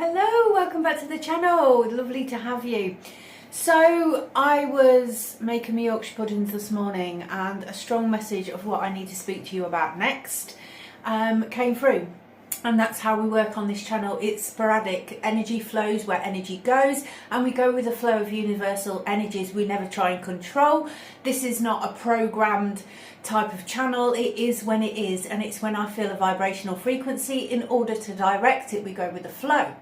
Hello, welcome back to the channel. Lovely to have you. So I was making my Yorkshire puddings this morning and a strong message of what I need to speak to you about next came through. And that's how we work on this channel. It's sporadic. Energy flows where energy goes, and we go with the flow of universal energies. We never try and control. This is not a programmed type of channel. It is when it is, and it's when I feel a vibrational frequency. In order to direct it, we go with the flow.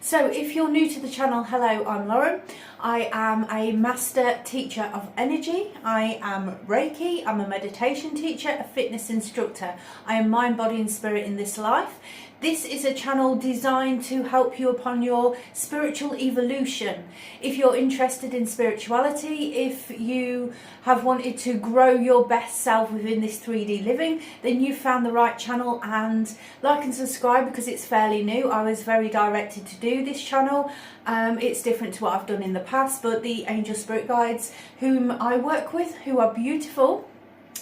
So if you're new to the channel, hello, I'm Lauren. I am a master teacher of energy. I am Reiki. I'm a meditation teacher, a fitness instructor. I am mind, body and spirit in this life. This is a channel designed to help you upon your spiritual evolution. If you're interested in spirituality, if you have wanted to grow your best self within this 3D living, then you've found the right channel. And like and subscribe because it's fairly new. I was very directed to do this channel. It's different to what I've done in the past, but the angel spirit guides whom I work with, who are beautiful,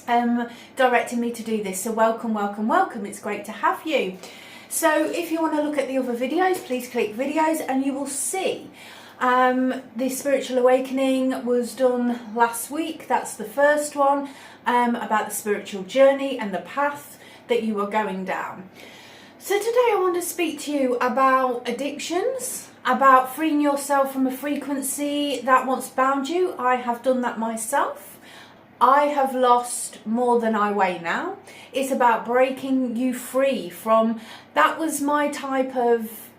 directed me to do this. So welcome, welcome, welcome. It's great to have you. So if you want to look at the other videos, please click videos and you will see the spiritual awakening was done last week. That's the first one, about the spiritual journey and the path that you are going down. So today I want to speak to you about addictions, about freeing yourself from a frequency that once bound you. I have done that myself. I have lost more than I weigh now. It's about breaking you free from, that was my type of,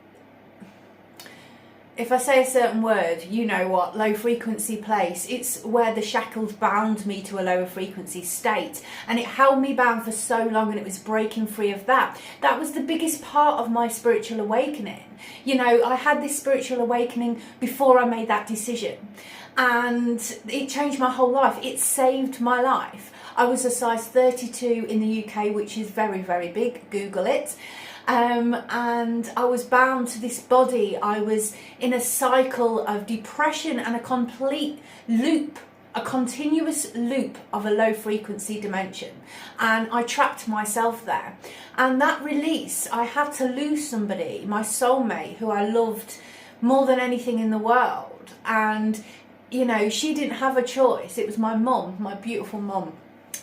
if I say a certain word, you know what, low frequency place. It's where the shackles bound me to a lower frequency state, and it held me bound for so long, and it was breaking free of that. That was the biggest part of my spiritual awakening. You know, I had this spiritual awakening before I made that decision, and it changed my whole life. It saved my life. I was a size 32 in the UK, which is very, very big. Google it. And I was bound to this body. I was in a cycle of depression and a complete loop, a continuous loop of a low frequency dimension. And I trapped myself there. And that release, I had to lose somebody, my soulmate, who I loved more than anything in the world. And, you know, she didn't have a choice. It was my mum, my beautiful mum.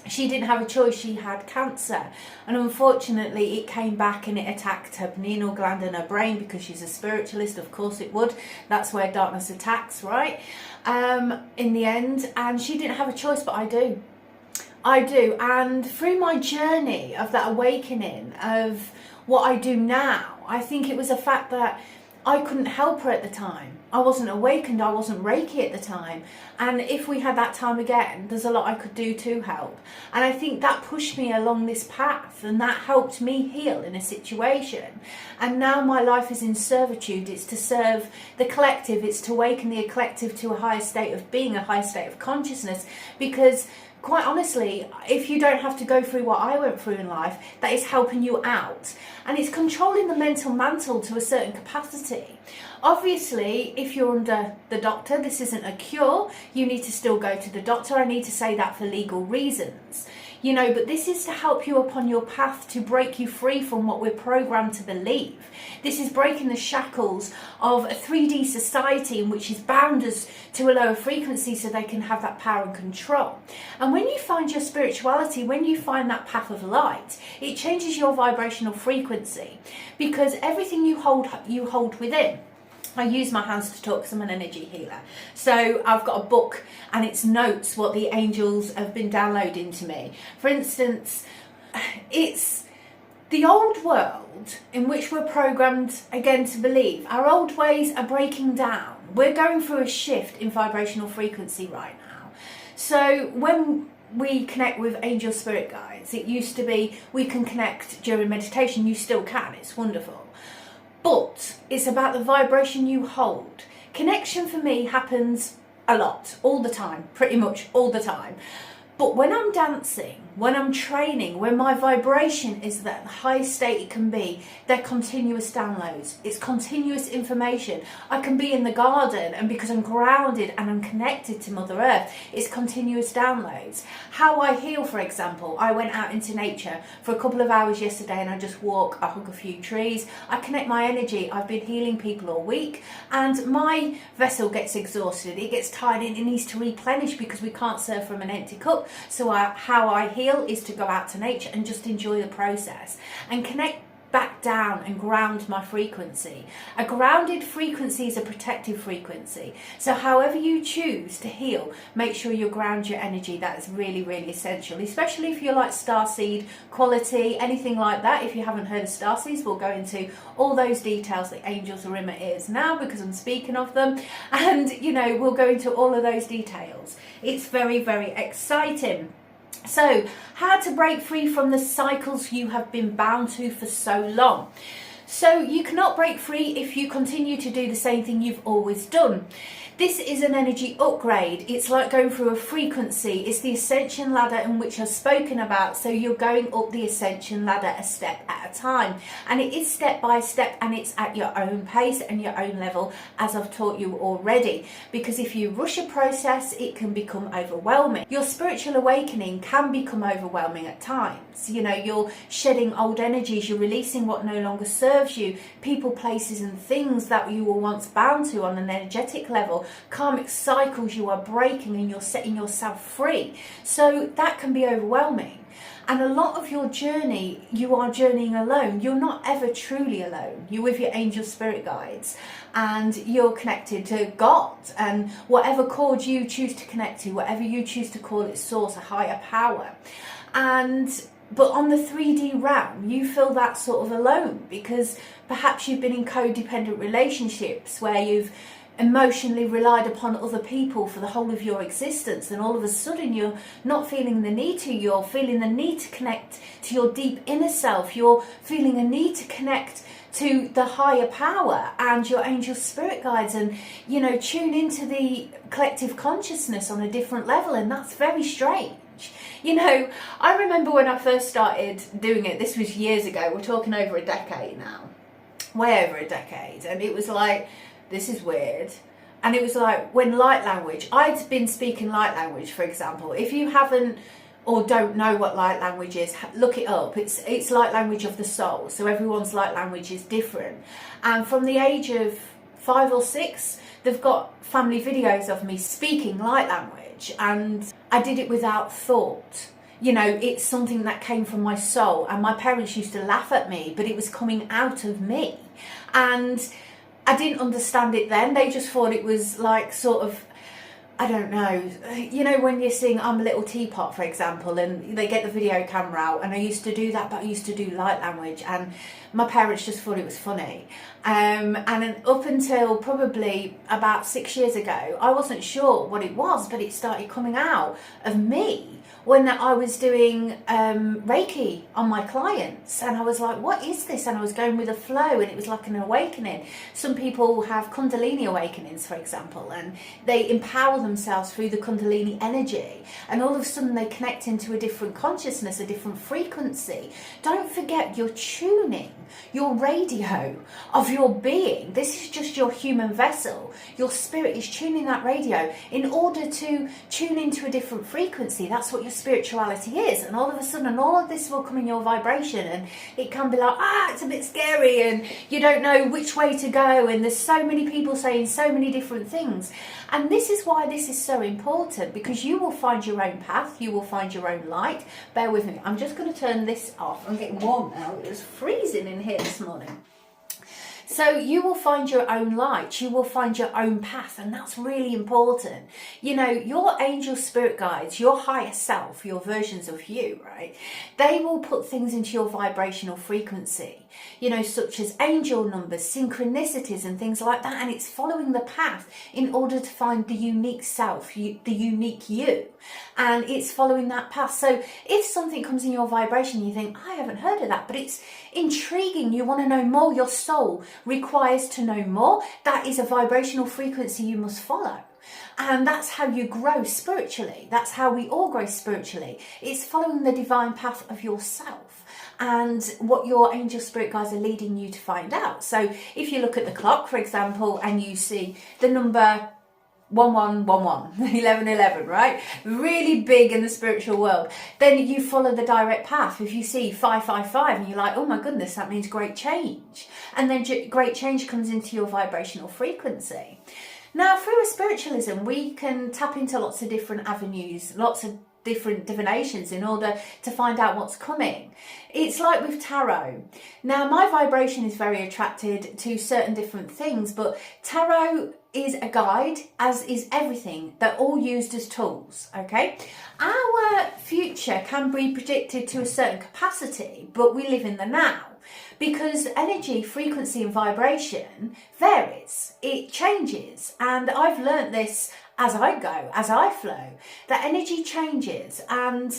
She didn't have a choice. She had cancer, and unfortunately it came back and it attacked her pineal gland and her brain, because she's a spiritualist, of course it would. That's where darkness attacks, right? In the end, and she didn't have a choice, but I do. And through my journey of that awakening of what I do now, I think it was a fact that I couldn't help her at the time. I wasn't awakened, I wasn't Reiki at the time. And if we had that time again, there's a lot I could do to help. And I think that pushed me along this path, and that helped me heal in a situation. And now my life is in servitude. It's to serve the collective. It's to awaken the collective to a higher state of being, a higher state of consciousness. Because quite honestly, if you don't have to go through what I went through in life, that is helping you out. And it's controlling the mental mantle to a certain capacity. Obviously, if you're under the doctor, this isn't a cure. You need to still go to the doctor. I need to say that for legal reasons. You know, but this is to help you upon your path, to break you free from what we're programmed to believe. This is breaking the shackles of a 3D society in which is bound us to a lower frequency so they can have that power and control. And when you find your spirituality, when you find that path of light, it changes your vibrational frequency, because everything you hold within. I use my hands to talk because I'm an energy healer. So I've got a book and it's notes what the angels have been downloading to me. For instance, it's the old world in which we're programmed again to believe. Our old ways are breaking down. We're going through a shift in vibrational frequency right now. So when we connect with angel spirit guides, it used to be we can connect during meditation. You still can. It's wonderful. But it's about the vibration you hold. Connection for me happens a lot, all the time, pretty much all the time. But when I'm dancing, when I'm training, when my vibration is at the highest state it can be, they're continuous downloads. It's continuous information. I can be in the garden, and because I'm grounded and I'm connected to Mother Earth, it's continuous downloads. How I heal, for example, I went out into nature for a couple of hours yesterday and I just walk, I hug a few trees, I connect my energy. I've been healing people all week, and my vessel gets exhausted, it gets tired, and it needs to replenish because we can't serve from an empty cup. So how I heal is to go out to nature and just enjoy the process and connect back down and ground my frequency. A grounded frequency is a protective frequency. So however you choose to heal, make sure you ground your energy. That is really, really essential, especially if you're like starseed quality, anything like that. If you haven't heard of starseeds, we'll go into all those details. The angels are in my ears now because I'm speaking of them, and you know, we'll go into all of those details. It's very, very exciting. So, how to break free from the cycles you have been bound to for so long. So, you cannot break free if you continue to do the same thing you've always done. This is an energy upgrade. It's like going through a frequency. It's the ascension ladder in which I've spoken about. So you're going up the ascension ladder a step at a time. And it is step by step, and it's at your own pace and your own level, as I've taught you already. Because if you rush a process, it can become overwhelming. Your spiritual awakening can become overwhelming at times. You know, you're shedding old energies, you're releasing what no longer serves you, people, places and things that you were once bound to on an energetic level. Karmic cycles you are breaking, and you're setting yourself free. So that can be overwhelming. And a lot of your journey, you are journeying alone. You're not ever truly alone. You're with your angel spirit guides, and you're connected to God and whatever cord you choose to connect to, whatever you choose to call it, source, a higher power. But on the 3D realm, you feel that sort of alone because perhaps you've been in codependent relationships where you've emotionally relied upon other people for the whole of your existence, and all of a sudden you're not feeling the need to, you're feeling the need to connect to your deep inner self, you're feeling a need to connect to the higher power and your angel spirit guides, and you know, tune into the collective consciousness on a different level. And that's very strange. You know, I remember when I first started doing it, this was years ago, we're talking over a decade now, way over a decade, and it was like, this is weird. And it was like when light language, I'd been speaking light language, for example. If you haven't or don't know what light language is, look it up. It's light language of the soul. So everyone's light language is different. And from the age of 5 or 6, they've got family videos of me speaking light language. And I did it without thought. You know, it's something that came from my soul. And my parents used to laugh at me, but it was coming out of me. And I didn't understand it then. They just thought it was like sort of, I don't know, you know, when you sing I'm a Little Teapot, for example, and they get the video camera out, and I used to do that, but I used to do light language, and my parents just thought it was funny. And then up until probably about 6 years ago, I wasn't sure what it was, but it started coming out of me when I was doing Reiki on my clients, and I was like, what is this? And I was going with the flow, and it was like an awakening. Some people have Kundalini awakenings, for example, and they empower themselves through the Kundalini energy, and all of a sudden they connect into a different consciousness, a different frequency. Don't forget, you're tuning your radio of your being. This is just your human vessel. Your spirit is tuning that radio in order to tune into a different frequency. That's what your spirituality is. And all of a sudden, all of this will come in your vibration, and it can be like, it's a bit scary, and you don't know which way to go, and there's so many people saying so many different things. And this is why this is so important, because you will find your own path, you will find your own light. Bear with me, I'm just going to turn this off. I'm getting warm now. It was freezing in here this morning. So you will find your own light, you will find your own path, and that's really important. You know, your angel spirit guides, your higher self, your versions of you, right? They will put things into your vibrational frequency, you know, such as angel numbers, synchronicities and things like that. And it's following the path in order to find the unique self, the unique you. And it's following that path. So if something comes in your vibration, you think, I haven't heard of that, but it's intriguing, you want to know more, your soul requires to know more, that is a vibrational frequency you must follow. And that's how you grow spiritually. That's how we all grow spiritually. It's following the divine path of yourself and what your angel spirit guides are leading you to find out. So if you look at the clock, for example, and you see the number 1111, 1111, right? Really big in the spiritual world. Then you follow the direct path. If you see 555 and you're like, oh my goodness, that means great change. And then great change comes into your vibrational frequency. Now, through a spiritualism, we can tap into lots of different avenues, lots of different divinations in order to find out what's coming. It's like with tarot. Now, my vibration is very attracted to certain different things, but tarot is a guide, as is everything. They're all used as tools, okay? Our future can be predicted to a certain capacity, but we live in the now. Because energy, frequency and vibration varies, it changes, and I've learnt this as I go, as I flow, that energy changes, and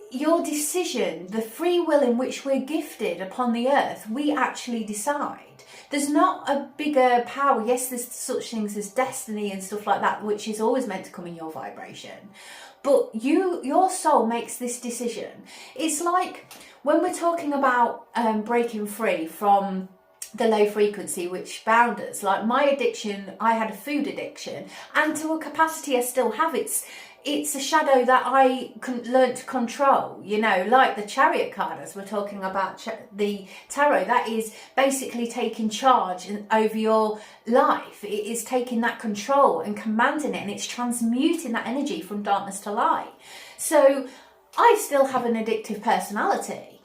your decision, the free will in which we're gifted upon the earth, we actually decide. There's not a bigger power. Yes, there's such things as destiny and stuff like that, which is always meant to come in your vibration. But your soul makes this decision. It's like when we're talking about breaking free from the low frequency which bound us. Like my addiction, I had a food addiction, and to a capacity I still have. It's a shadow that I learned to control, you know, like the Chariot card, as we're talking about the tarot. That is basically taking charge over your life. It is taking that control and commanding it, and it's transmuting that energy from darkness to light. So I still have an addictive personality.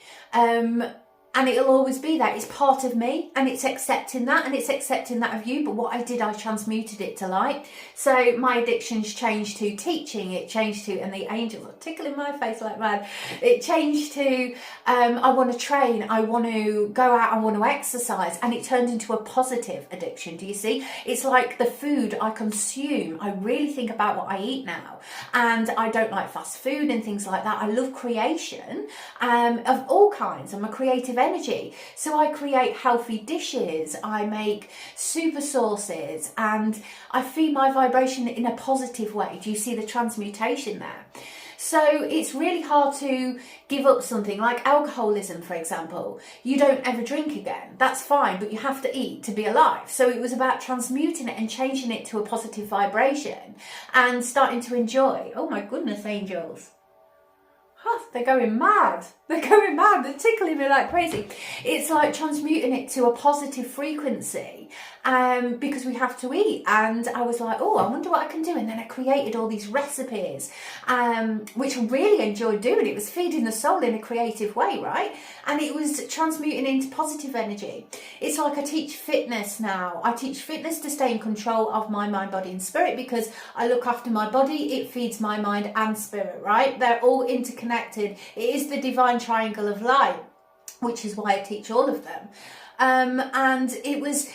And it'll always be that. It's part of me, and it's accepting that, and it's accepting that of you. But what I did, I transmuted it to light. So my addictions changed to teaching. It changed to, and the angels are tickling my face like mad. It changed to, I want to train. I want to go out. I want to exercise. And it turned into a positive addiction. Do you see? It's like the food I consume. I really think about what I eat now. And I don't like fast food and things like that. I love creation of all kinds. I'm a creative energy. So I create healthy dishes, I make super sauces, and I feed my vibration in a positive way. Do you see the transmutation there? So it's really hard to give up something like alcoholism, for example. You don't ever drink again. That's fine, but you have to eat to be alive. So it was about transmuting it and changing it to a positive vibration and starting to enjoy. Oh my goodness, angels. They're going mad. They're going mad. They're tickling me like crazy. It's like transmuting it to a positive frequency because we have to eat. And I was like, oh, I wonder what I can do. And then I created all these recipes, which I really enjoyed doing. It was feeding the soul in a creative way, right? And it was transmuting into positive energy. It's like I teach fitness now. I teach fitness to stay in control of my mind, body and spirit, because I look after my body. It feeds my mind and spirit, right? They're all interconnected. It is the divine triangle of light, which is why I teach all of them. And it was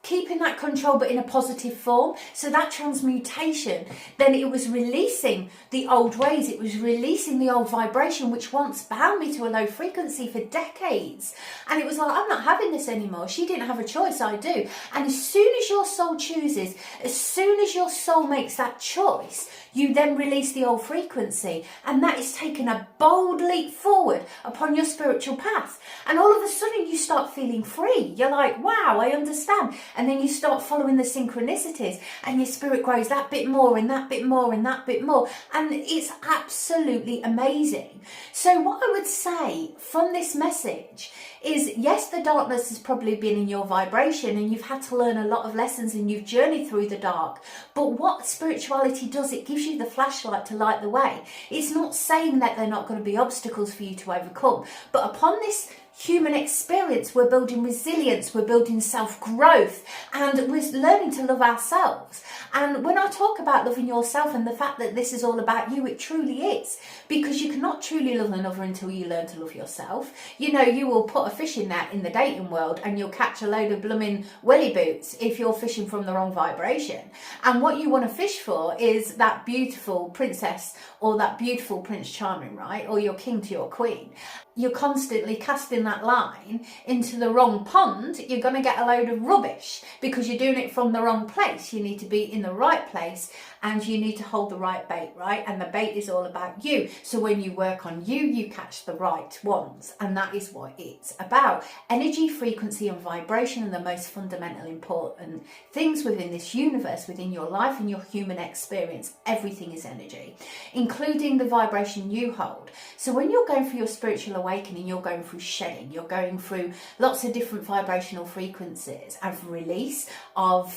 keeping that control, but in a positive form. So that transmutation, then it was releasing the old ways. It was releasing the old vibration, which once bound me to a low frequency for decades. And it was like, I'm not having this anymore. She didn't have a choice, I do. And as soon as your soul chooses, as soon as your soul makes that choice, you then release the old frequency. And that is taking a bold leap forward upon your spiritual path. And all of a sudden you start feeling free. You're like, wow, I understand. And then you start following the synchronicities, and your spirit grows that bit more and that bit more and that bit more. And it's absolutely amazing. So what I would say from this message is, yes, the darkness has probably been in your vibration and you've had to learn a lot of lessons and you've journeyed through the dark. But what spirituality does, it gives you the flashlight to light the way. It's not saying that they're not going to be obstacles for you to overcome. But upon this human experience, we're building resilience, we're building self-growth, and we're learning to love ourselves. And when I talk about loving yourself and the fact that this is all about you, it truly is, because you cannot truly love another until you learn to love yourself. You know, you will put a fishing net in the dating world and you'll catch a load of blooming welly boots if you're fishing from the wrong vibration. And what you want to fish for is that beautiful princess or that beautiful Prince Charming, right? Or your king to your queen. you're constantly casting that line into the wrong pond, you're going to get a load of rubbish because you're doing it from the wrong place. You need to be in the right place and you need to hold the right bait, right? And the bait is all about you. So when you work on you, you catch the right ones. And that is what it's about. Energy, frequency and vibration are the most fundamental important things within this universe, within your life and your human experience. Everything is energy, including the vibration you hold. So when you're going through your spiritual awakening, you're going through shedding, you're going through lots of different vibrational frequencies of release of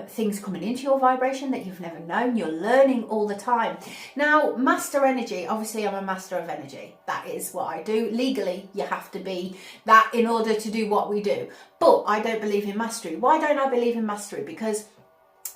things coming into your vibration that you've never known. You're learning all the time. Now, master energy, obviously I'm a master of energy. That is what I do. Legally, you have to be that in order to do what we do. But I don't believe in mastery. Why don't I believe in mastery? Because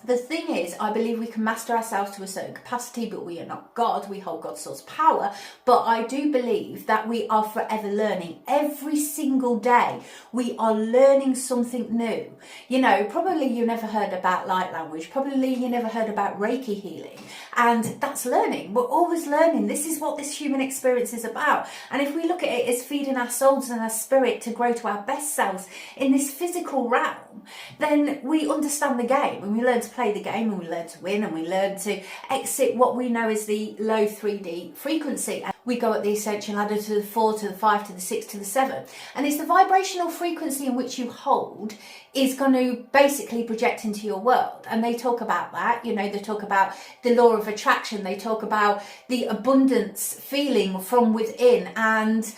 the thing is, I believe we can master ourselves to a certain capacity, but we are not God. We hold God's source power. But I do believe that we are forever learning. Every single day, we are learning something new. You know, probably you never heard about light language. Probably you never heard about Reiki healing. And that's learning. We're always learning. This is what this human experience is about. And if we look at it as feeding our souls and our spirit to grow to our best selves in this physical realm, then we understand the game and we learn to play the game and we learn to win and we learn to exit what we know as the low 3D frequency. And we go up the ascension ladder to the 4, to the 5, to the 6, to the 7. And it's the vibrational frequency in which you hold is going to basically project into your world. And they talk about that, you know, they talk about the law of attraction, they talk about the abundance feeling from within, and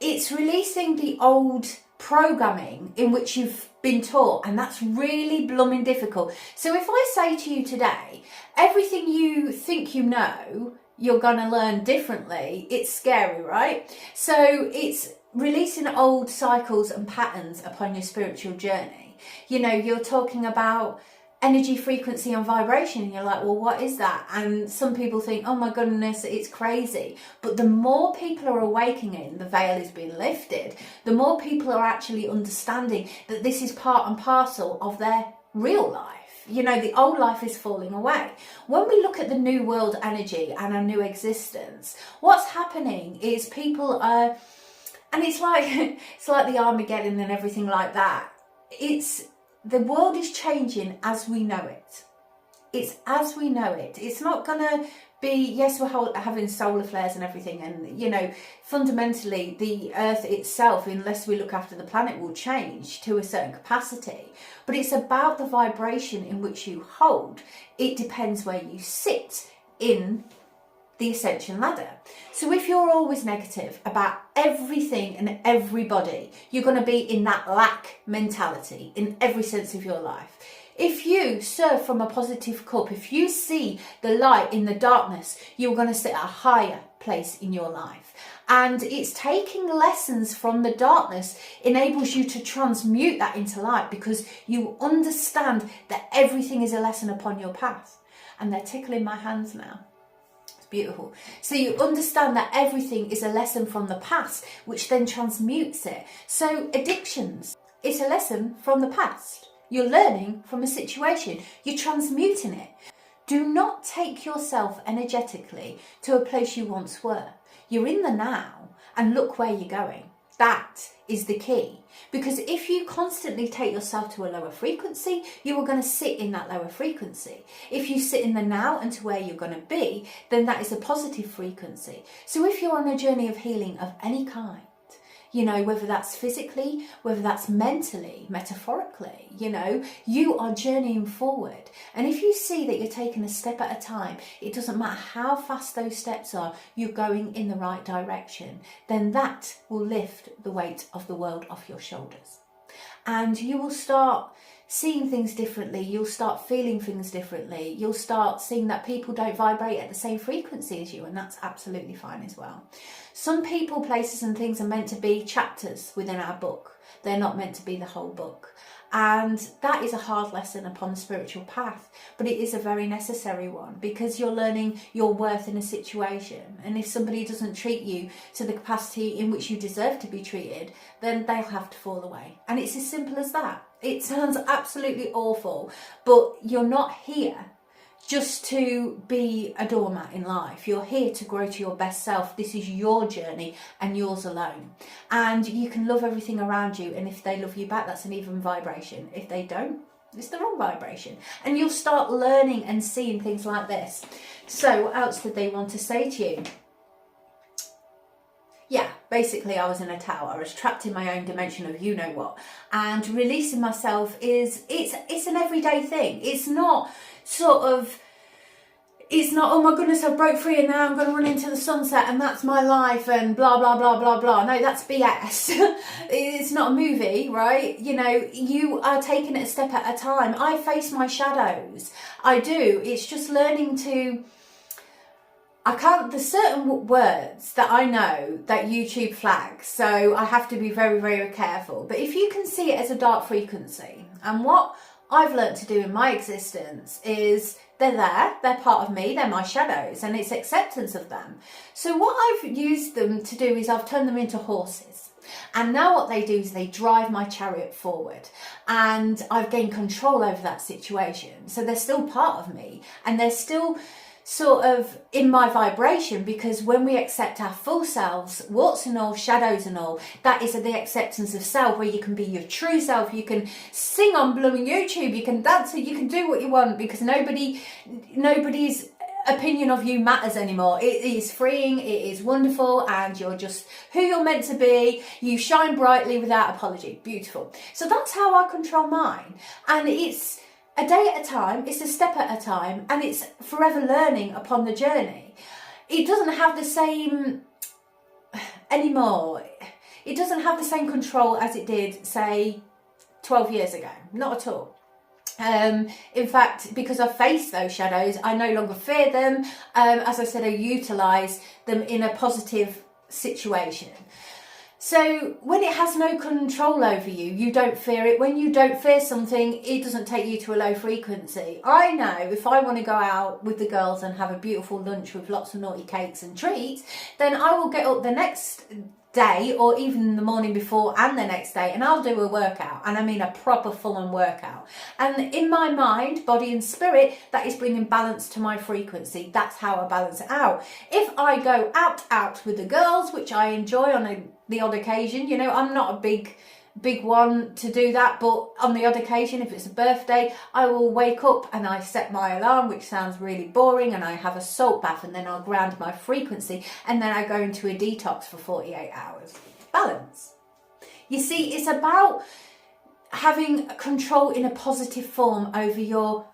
it's releasing the old programming in which you've been taught, and that's really blooming difficult. So if I say to you today, everything you think you know, you're going to learn differently, it's scary, right? So it's releasing old cycles and patterns upon your spiritual journey. You know, you're talking about energy, frequency and vibration, and you're like, well, what is that? And some people think, oh my goodness, it's crazy. But the more people are awakening, the veil is being lifted, the more people are actually understanding that this is part and parcel of their real life. You know, the old life is falling away. When we look at the new world energy and our new existence, what's happening is people are, and it's like the Armageddon and everything like that. The world is changing as we know it. It's as we know it. It's not going to be, yes, we're having solar flares and everything. And, you know, fundamentally, the earth itself, unless we look after the planet, will change to a certain capacity. But it's about the vibration in which you hold. It depends where you sit in the ascension ladder. So if you're always negative about everything and everybody, you're going to be in that lack mentality in every sense of your life. If you serve from a positive cup, if you see the light in the darkness, you're going to sit at a higher place in your life. And it's taking lessons from the darkness enables you to transmute that into light, because you understand that everything is a lesson upon your path. And they're tickling my hands now. Beautiful. So you understand that everything is a lesson from the past, which then transmutes it. So addictions, it's a lesson from the past. You're learning from a situation. You're transmuting it. Do not take yourself energetically to a place you once were. You're in the now and look where you're going. That is the key. Because if you constantly take yourself to a lower frequency, you are going to sit in that lower frequency. If you sit in the now and to where you're going to be, then that is a positive frequency. So if you're on a journey of healing of any kind, you know, whether that's physically, whether that's mentally, metaphorically, you know, you are journeying forward. And if you see that you're taking a step at a time, it doesn't matter how fast those steps are, you're going in the right direction, then that will lift the weight of the world off your shoulders. And you will start seeing things differently, you'll start feeling things differently, you'll start seeing that people don't vibrate at the same frequency as you, and that's absolutely fine as well. Some people, places and things are meant to be chapters within our book. They're not meant to be the whole book. And that is a hard lesson upon the spiritual path, but it is a very necessary one, because you're learning your worth in a situation. And if somebody doesn't treat you to the capacity in which you deserve to be treated, then they'll have to fall away. And it's as simple as that. It sounds absolutely awful, but you're not here. just to be a doormat in life. You're here to grow to your best self. This is your journey and yours alone. And you can love everything around you. And if they love you back, that's an even vibration. If they don't, it's the wrong vibration. And you'll start learning and seeing things like this. So what else did they want to say to you? Yeah, basically I was in a tower. I was trapped in my own dimension of you know what. And releasing myself it's an everyday thing. It's not oh my goodness, I broke free and now I'm going to run into the sunset and that's my life and blah, blah, blah, blah, blah. No, that's BS. It's not a movie, right? You know, you are taking it a step at a time. I face my shadows. I do. It's just learning to... there's certain words that I know that YouTube flags, so I have to be very, very careful. But if you can see it as a dark frequency, and what I've learned to do in my existence is they're there, they're part of me, they're my shadows, and it's acceptance of them. So what I've used them to do is I've turned them into horses. And now what they do is they drive my chariot forward, and I've gained control over that situation. So they're still part of me, and they're still sort of in my vibration, because when we accept our full selves, warts and all, shadows and all, that is the acceptance of self, where you can be your true self, you can sing on blooming YouTube, you can dance, you can do what you want, because nobody's opinion of you matters anymore. It is freeing, it is wonderful, and you're just who you're meant to be. You shine brightly without apology. Beautiful. So that's how I control mine, and it's a day at a time, it's a step at a time, and it's forever learning upon the journey. It doesn't have the same anymore. It doesn't have the same control as it did, say, 12 years ago. Not at all. In fact, because I've faced those shadows, I no longer fear them. As I said, I utilise them in a positive situation. So when it has no control over you, you don't fear it. When you don't fear something, it doesn't take you to a low frequency. I know if I want to go out with the girls and have a beautiful lunch with lots of naughty cakes and treats, then I will get up the next day or even the morning before and the next day, and I'll do a workout, and I mean a proper full-on workout. And in my mind, body and spirit, that is bringing balance to my frequency. That's how I balance it out. If I go out with the girls, which I enjoy on the odd occasion, you know, I'm not a big one to do that, but on the odd occasion, if it's a birthday, I will wake up and I set my alarm, which sounds really boring, and I have a salt bath, and then I'll ground my frequency, and then I go into a detox for 48 hours. Balance. You see, it's about having control in a positive form over your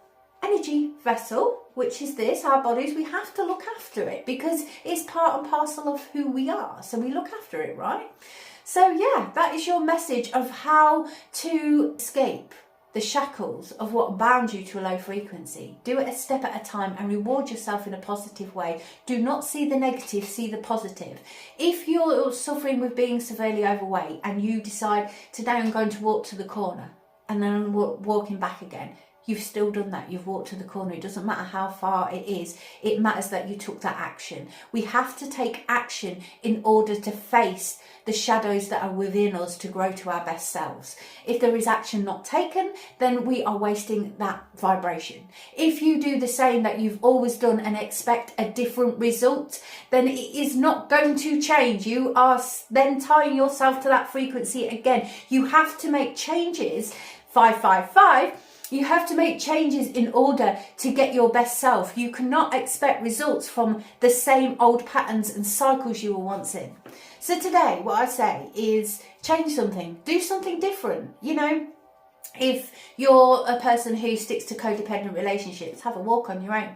energy vessel, which is this, our bodies. We have to look after it because it's part and parcel of who we are, so we look after it, right? So yeah, that is your message of how to escape the shackles of what bound you to a low frequency. Do it a step at a time and reward yourself in a positive way. Do not see the negative, see the positive. If you're suffering with being severely overweight and you decide, today I'm going to walk to the corner, and then I'm walking back again, you've still done that. You've walked to the corner. It doesn't matter how far it is. It matters that you took that action. We have to take action in order to face the shadows that are within us to grow to our best selves. If there is action not taken, then we are wasting that vibration. If you do the same that you've always done and expect a different result, then it is not going to change. You are then tying yourself to that frequency again. You have to make changes. 555. You have to make changes in order to get your best self. You cannot expect results from the same old patterns and cycles you were once in. So today, what I say is change something, do something different. You know, if you're a person who sticks to codependent relationships, have a walk on your own.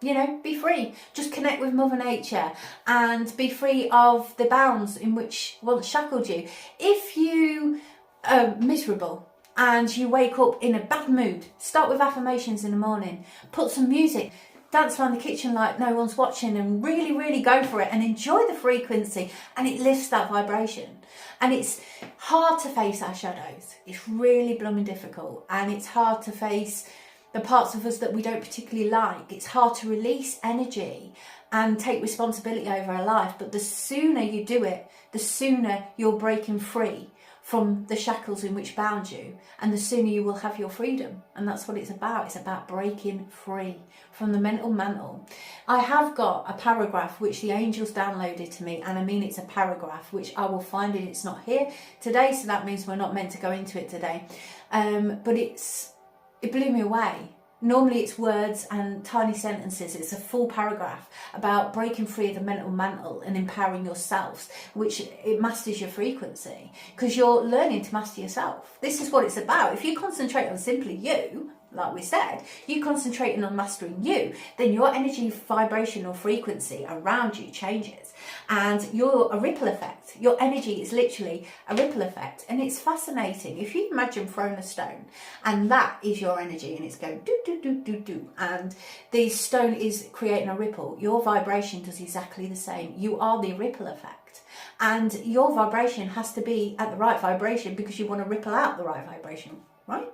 You know, be free. Just connect with Mother Nature and be free of the bounds in which once shackled you. If you are miserable and you wake up in a bad mood, start with affirmations in the morning, put some music, dance around the kitchen like no one's watching, and really, really go for it and enjoy the frequency, and it lifts that vibration. And it's hard to face our shadows. It's really blooming difficult, and it's hard to face the parts of us that we don't particularly like. It's hard to release energy and take responsibility over our life, but the sooner you do it, the sooner you're breaking free from the shackles in which bound you, and the sooner you will have your freedom. And that's what it's about. It's about breaking free from the mental mantle. I have got a paragraph which the angels downloaded to me, and I mean it's a paragraph which I will find it. It's not here today, so that means we're not meant to go into it today. But it blew me away. Normally it's words and tiny sentences. It's a full paragraph about breaking free of the mental mantle and empowering yourselves, which it masters your frequency, because you're learning to master yourself. This is what it's about. If you concentrate on simply you, like we said, you concentrating on mastering you, then your energy, vibration or frequency around you changes, and you're a ripple effect. Your energy is literally a ripple effect, and it's fascinating. If you imagine throwing a stone, and that is your energy, and it's going do do do do do, and the stone is creating a ripple, your vibration does exactly the same. You are the ripple effect, and your vibration has to be at the right vibration because you want to ripple out the right vibration, right?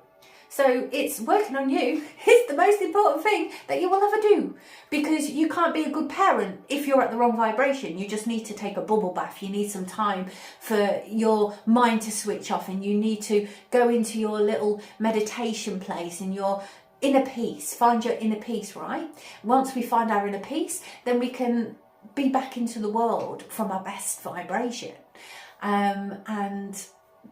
So it's working on you is the most important thing that you will ever do, because you can't be a good parent if you're at the wrong vibration. You just need to take a bubble bath. You need some time for your mind to switch off, and you need to go into your little meditation place and your inner peace. Find your inner peace, right? Once we find our inner peace, then we can be back into the world from our best vibration. And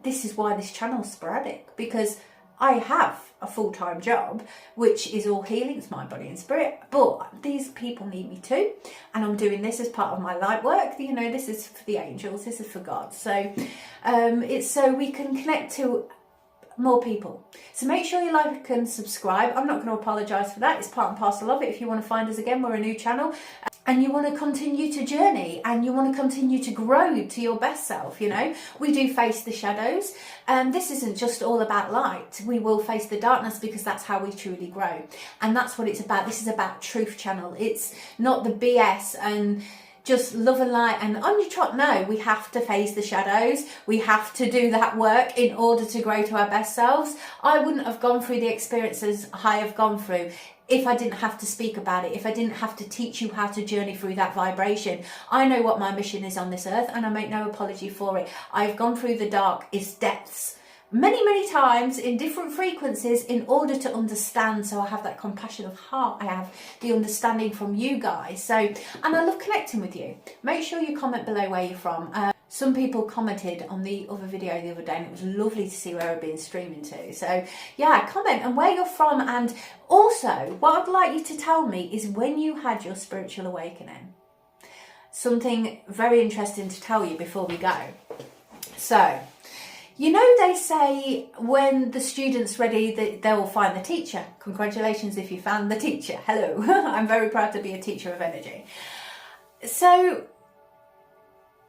this is why this channel's sporadic, because I have a full-time job, which is all healing, it's mind, body and spirit, but these people need me too, and I'm doing this as part of my light work. You know, this is for the angels, this is for God, so it's so we can connect to more people. So make sure you like and subscribe. I'm not going to apologise for that, it's part and parcel of it. If you want to find us again, we're a new channel, and you want to continue to journey, and you want to continue to grow to your best self. You know, we do face the shadows, and this isn't just all about light. We will face the darkness, because that's how we truly grow, and that's what it's about. This is about truth channel. It's not the BS and just love and light and on your trot. No, we have to face the shadows. We have to do that work in order to grow to our best selves. I wouldn't have gone through the experiences I have gone through if I didn't have to speak about it, if I didn't have to teach you how to journey through that vibration. I know what my mission is on this earth, and I make no apology for it. I've gone through the darkest depths many times in different frequencies in order to understand. So I have that compassion of heart, I have the understanding from you guys, so, and I love connecting with you. Make sure you comment below where you're from. Some people commented on the other video the other day, and it was lovely to see where I've been streaming to. So yeah, comment and where you're from, and also what I'd like you to tell me is when you had your spiritual awakening. Something very interesting to tell you before we go. So, you know, they say when the student's ready, they will find the teacher. Congratulations if you found the teacher. Hello. I'm very proud to be a teacher of energy. So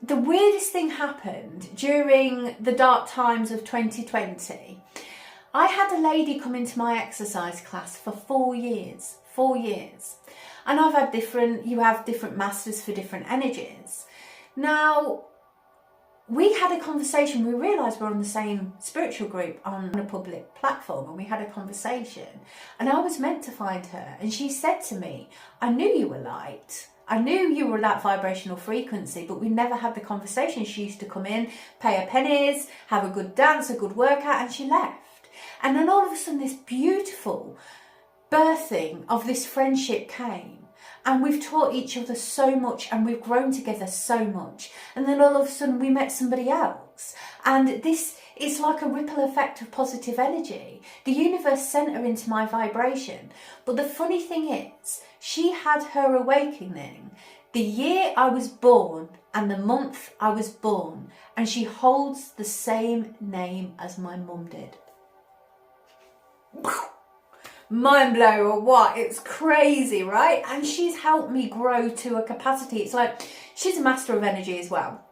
the weirdest thing happened during the dark times of 2020. I had a lady come into my exercise class for 4 years. 4 years. And I've had you have different masters for different energies. Now, we had a conversation. We realised we're on the same spiritual group on a public platform, and we had a conversation, and I was meant to find her, and she said to me, I knew you were light, I knew you were that vibrational frequency, but we never had the conversation. She used to come in, pay her pennies, have a good dance, a good workout, and she left. And then all of a sudden this beautiful birthing of this friendship came. And we've taught each other so much, and we've grown together so much. And then all of a sudden we met somebody else. And this is like a ripple effect of positive energy. The universe sent her into my vibration. But the funny thing is, she had her awakening the year I was born and the month I was born. And she holds the same name as my mum did. Mind blow or what? It's crazy, right? And she's helped me grow to a capacity. It's like she's a master of energy as well,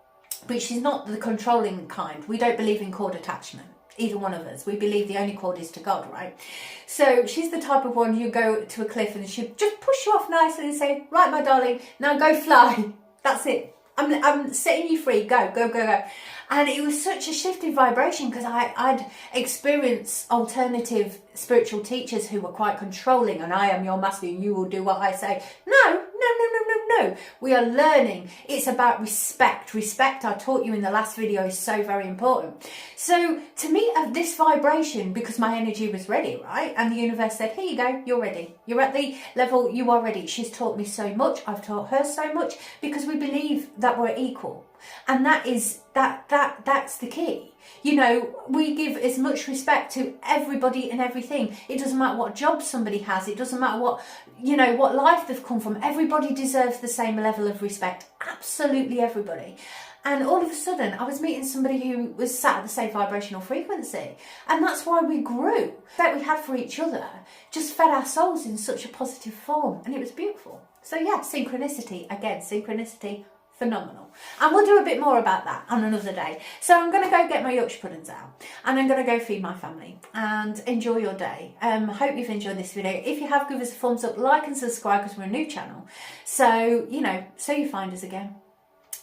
but she's not the controlling kind. We don't believe in cord attachment, either one of us. We believe the only cord is to God, right? So she's the type of one you go to a cliff and she'll just push you off nicely and say, right, my darling, now go fly. That's it. I'm setting you free. Go, go, go, go. And it was such a shift in vibration, because I'd experienced alternative spiritual teachers who were quite controlling, and I am your master and you will do what I say. No, no, no, no, no, no. We are learning. It's about respect. Respect, I taught you in the last video, is so very important. So to me, of this vibration, because my energy was ready, right? And the universe said, here you go, you're ready. You're at the level, you are ready. She's taught me so much. I've taught her so much, because we believe that we're equal. And that's the key. You know, we give as much respect to everybody and everything. It doesn't matter what job somebody has. It doesn't matter what, you know, what life they've come from. Everybody deserves the same level of respect. Absolutely everybody. And all of a sudden, I was meeting somebody who was sat at the same vibrational frequency. And that's why we grew. That we had for each other just fed our souls in such a positive form. And it was beautiful. So yeah, synchronicity. Again, synchronicity. Phenomenal. And we'll do a bit more about that on another day. So I'm going to go get my Yorkshire puddings out and I'm going to go feed my family and enjoy your day. Hope you've enjoyed this video. If you have, give us a thumbs up, like and subscribe, because we're a new channel. So, you know, so you find us again.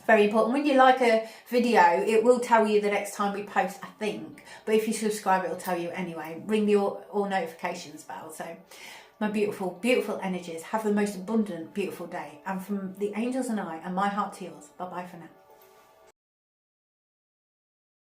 Very important. When you like a video, it will tell you the next time we post, I think. But if you subscribe, it will tell you anyway. Ring the all notifications bell. So my beautiful, beautiful energies, have the most abundant, beautiful day. And from the angels and I, and my heart to yours, bye-bye for now.